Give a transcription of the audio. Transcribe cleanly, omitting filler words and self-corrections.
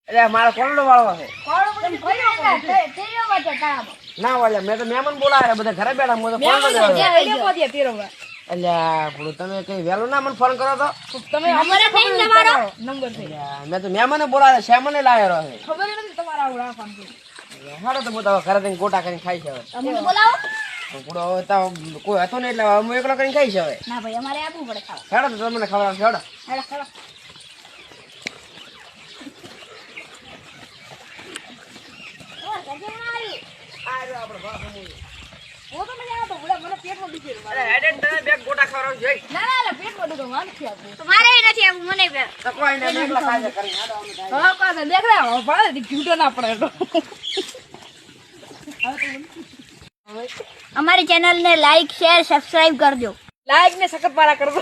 એટલે મારો કોણડો વાળો છે ના વાળા મેં તો મહેમાન બોલાયા બધા ઘરે બેઠા હું તો કોણડો દેવા અલ્યા પૂરું તમે કઈ વહેલું ના મને ફોન કરો તો તમે નંબર છે મેં તો મહેમાને બોલાયા શ્યામને લાવ્યો રહ્યો છે ખબર નથી તમારા આવડા ફોન હાડો તો હું તો ઘરે જઈને ગોટા કરીને ખાઈ છે હવે તમને બોલાવો પૂરો હવે તો કોઈ હતો નહીં એટલે હું એકલો કરીને ખાઈ છે હવે ના ભાઈ અમારે આપવું પડે ખાવા હેડો તો તમને ખબર આવશે હેડો હેડો હેડો हमारे चैनल ने लाइक शेयर सब्सक्राइब कर दो લાઈક ને સખત પારા કરજો